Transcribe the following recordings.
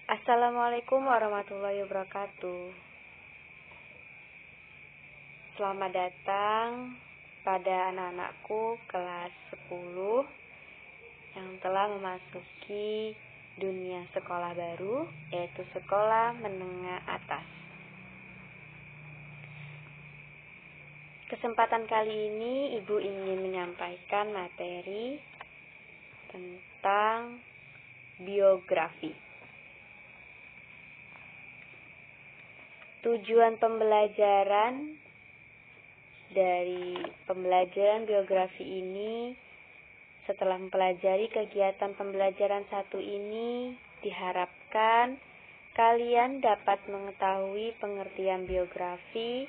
Assalamualaikum warahmatullahi wabarakatuh. Selamat datang pada anak-anakku kelas 10 yang telah memasuki dunia sekolah baru, yaitu sekolah menengah atas. Kesempatan kali ini Ibu ingin menyampaikan materi tentang biografi. Tujuan pembelajaran dari pembelajaran biografi ini, setelah mempelajari kegiatan pembelajaran satu ini, diharapkan kalian dapat mengetahui pengertian biografi,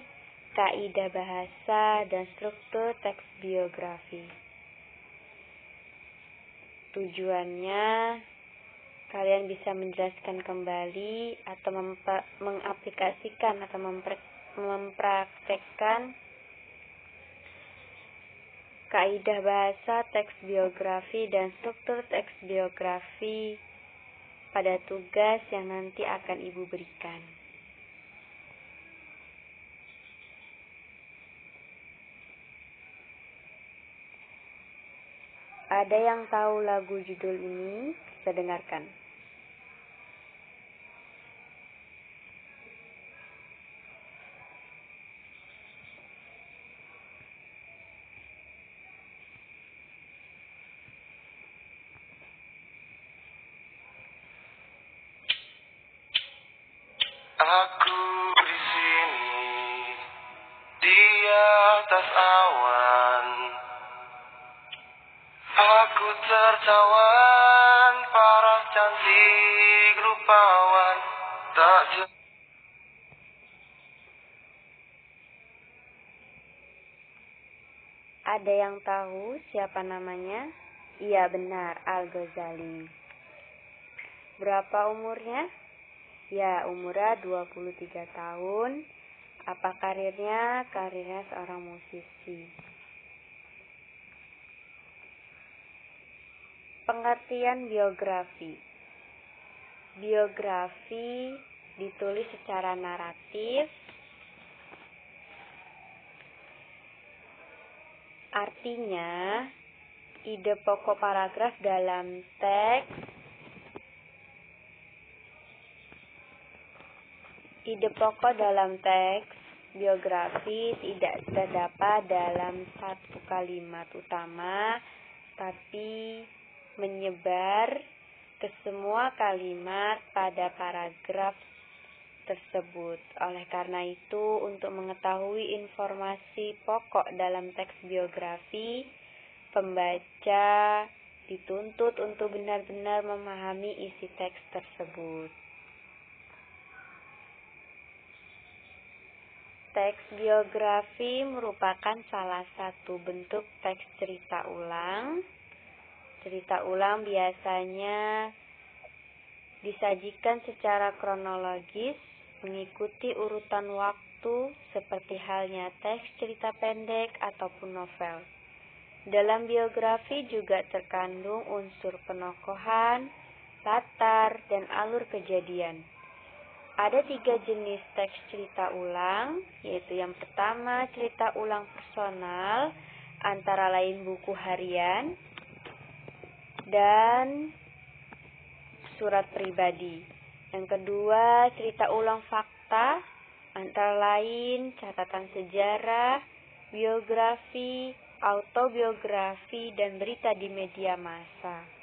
kaidah bahasa, dan struktur teks biografi. Tujuannya, kalian bisa menjelaskan kembali atau mengaplikasikan atau mempraktekkan kaidah bahasa, teks biografi, dan struktur teks biografi pada tugas yang nanti akan Ibu berikan. Ada yang tahu lagu judul ini? Bisa dengarkan. Aku di sini di atas awan. Aku tertawan, paras cantik rupawan. Ada yang tahu siapa namanya? Iya benar, Al-Ghazali. Berapa umurnya? Ya, umurnya 23 tahun. Apa karirnya? Karirnya seorang musisi. Pengertian biografi. Biografi ditulis secara naratif. Artinya, ide pokok paragraf dalam teks biografi tidak terdapat dalam satu kalimat utama, tapi menyebar ke semua kalimat pada paragraf tersebut. Oleh karena itu, untuk mengetahui informasi pokok dalam teks biografi, pembaca dituntut untuk benar-benar memahami isi teks tersebut. Teks biografi merupakan salah satu bentuk teks cerita ulang. Cerita ulang biasanya disajikan secara kronologis, mengikuti urutan waktu seperti halnya teks cerita pendek ataupun novel. Dalam biografi juga terkandung unsur penokohan, latar, dan alur kejadian. Ada 3 jenis teks cerita ulang, yaitu yang pertama cerita ulang personal, antara lain buku harian, dan surat pribadi. Yang kedua cerita ulang fakta, antara lain catatan sejarah, biografi, autobiografi, dan berita di media massa.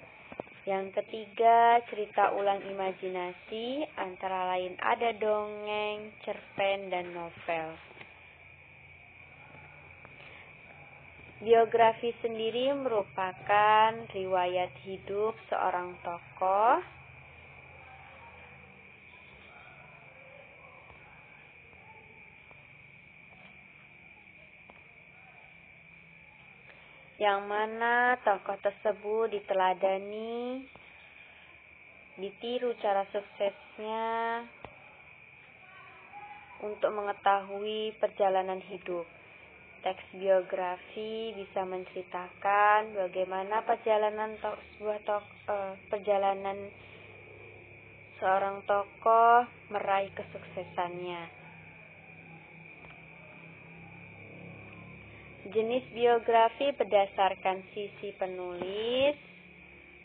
Yang ketiga, cerita ulang imajinasi, antara lain ada dongeng, cerpen, dan novel. Biografi sendiri merupakan riwayat hidup seorang tokoh yang mana tokoh tersebut diteladani, ditiru cara suksesnya untuk mengetahui perjalanan hidup. Teks biografi bisa menceritakan bagaimana perjalanan seorang tokoh meraih kesuksesannya. Jenis biografi berdasarkan sisi penulis,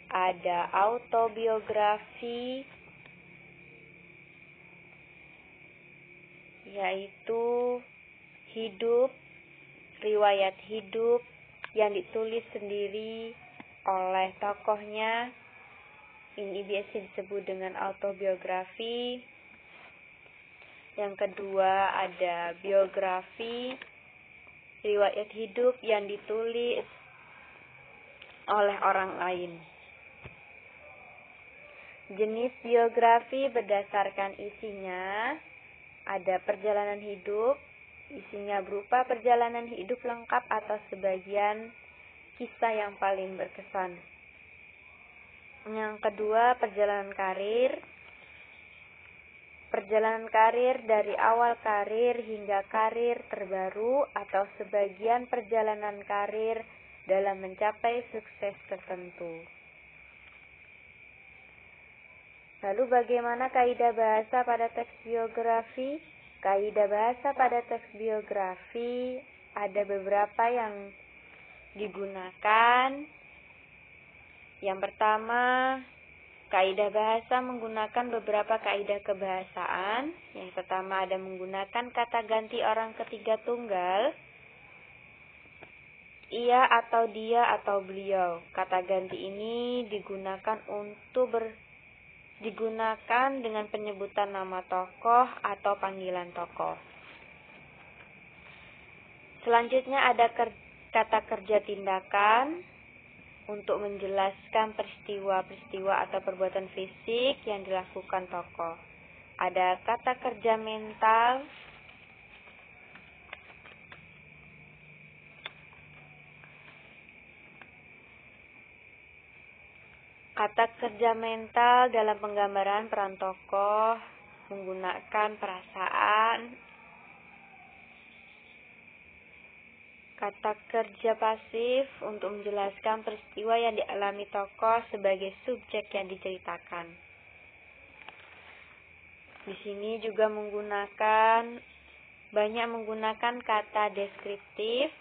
ada autobiografi, yaitu riwayat hidup yang ditulis sendiri oleh tokohnya. Ini biasa disebut dengan autobiografi. Yang kedua ada biografi, riwayat hidup yang ditulis oleh orang lain. Jenis biografi berdasarkan isinya, ada perjalanan hidup, isinya berupa perjalanan hidup lengkap atau sebagian kisah yang paling berkesan. Yang kedua, perjalanan karir. Perjalanan karir dari awal karir hingga karir terbaru atau sebagian perjalanan karir dalam mencapai sukses tertentu. Lalu bagaimana kaidah bahasa pada teks biografi? Kaidah bahasa pada teks biografi ada beberapa yang digunakan. Yang pertama, kaidah bahasa menggunakan beberapa kaidah kebahasaan. Yang pertama ada menggunakan kata ganti orang ketiga tunggal, ia atau dia atau beliau. Kata ganti ini digunakan digunakan dengan penyebutan nama tokoh atau panggilan tokoh. Selanjutnya ada kata kerja tindakan untuk menjelaskan peristiwa-peristiwa atau perbuatan fisik yang dilakukan tokoh. Ada kata kerja mental, kata kerja mental dalam penggambaran peran tokoh menggunakan perasaan. Kata kerja pasif untuk menjelaskan peristiwa yang dialami tokoh sebagai subjek yang diceritakan. Di sini juga banyak menggunakan kata deskriptif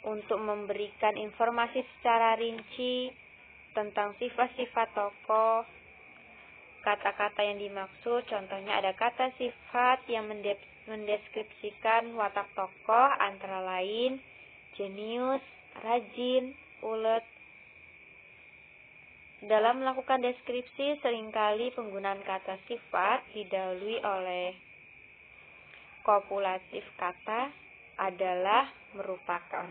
untuk memberikan informasi secara rinci tentang sifat-sifat tokoh. Kata-kata yang dimaksud, contohnya ada kata sifat yang mendeskripsikan watak tokoh, antara lain jenius, rajin, ulet. Dalam melakukan deskripsi, seringkali penggunaan kata sifat didahului oleh kopulatif kata adalah merupakan.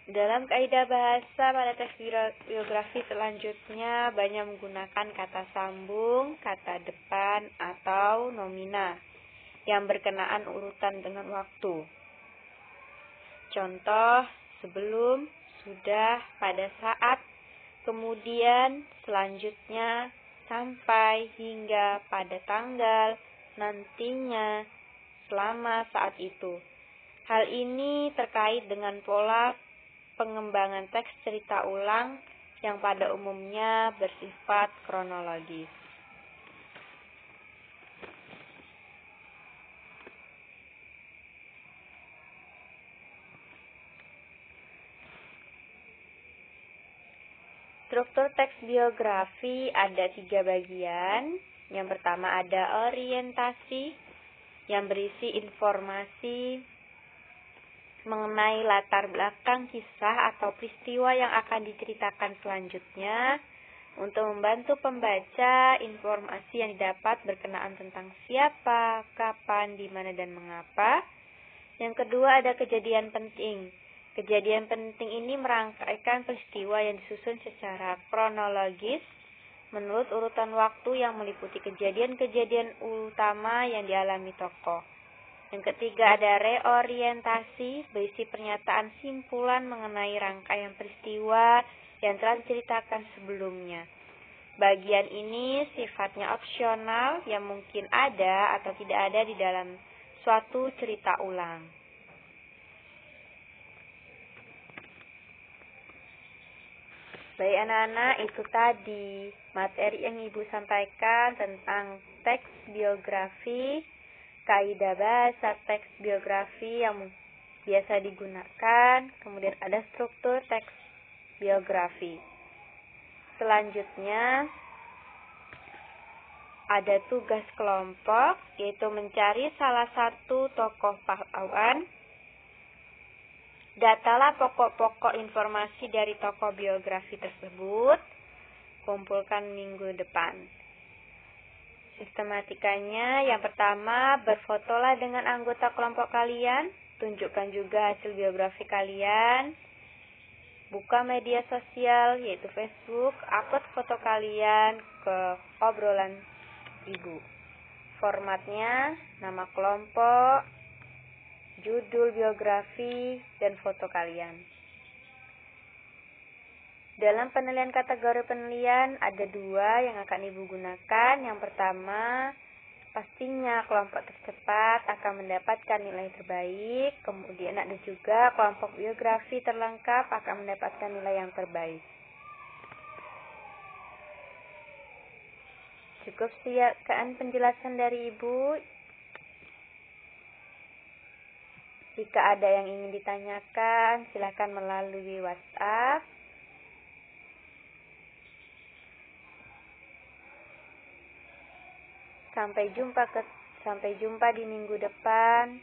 Dalam kaidah bahasa pada teks biografi selanjutnya banyak menggunakan kata sambung, kata depan, atau nomina yang berkenaan urutan dengan waktu. Contoh, sebelum, sudah, pada saat, kemudian, selanjutnya, sampai, hingga, pada tanggal, nantinya, selama, saat itu. Hal ini terkait dengan pola pengembangan teks cerita ulang yang pada umumnya bersifat kronologis. Struktur teks biografi ada 3 bagian. Yang pertama ada orientasi yang berisi informasi mengenai latar belakang kisah atau peristiwa yang akan diceritakan selanjutnya. Untuk membantu pembaca, informasi yang didapat berkenaan tentang siapa, kapan, di mana, dan mengapa. Yang kedua ada kejadian penting. Kejadian penting ini merangkaikan peristiwa yang disusun secara kronologis menurut urutan waktu yang meliputi kejadian-kejadian utama yang dialami tokoh. Yang ketiga ada reorientasi, berisi pernyataan simpulan mengenai rangkaian peristiwa yang telah diceritakan sebelumnya. Bagian ini sifatnya opsional yang mungkin ada atau tidak ada di dalam suatu cerita ulang. Baik anak-anak, itu tadi materi yang Ibu sampaikan tentang teks biografi, kaidah bahasa teks biografi yang biasa digunakan, kemudian ada struktur teks biografi. Selanjutnya, ada tugas kelompok, yaitu mencari salah satu tokoh pahlawan. Datalah pokok-pokok informasi dari tokoh biografi tersebut. Kumpulkan minggu depan. Sistematikanya, yang pertama, berfotolah dengan anggota kelompok kalian. Tunjukkan juga hasil biografi kalian. Buka media sosial, yaitu Facebook. Upload foto kalian ke obrolan Ibu. Formatnya, nama kelompok, judul biografi, dan foto kalian. Dalam penilaian kategori penilaian ada 2 yang akan Ibu gunakan. Yang pertama, pastinya kelompok tercepat akan mendapatkan nilai terbaik. Kemudian ada juga kelompok biografi terlengkap akan mendapatkan nilai yang terbaik. Cukup sekian penjelasan dari Ibu. Jika ada yang ingin ditanyakan, silakan melalui WhatsApp. Sampai jumpa di minggu depan.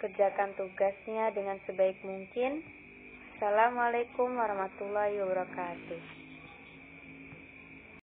Kerjakan tugasnya dengan sebaik mungkin. Assalamualaikum warahmatullahi wabarakatuh.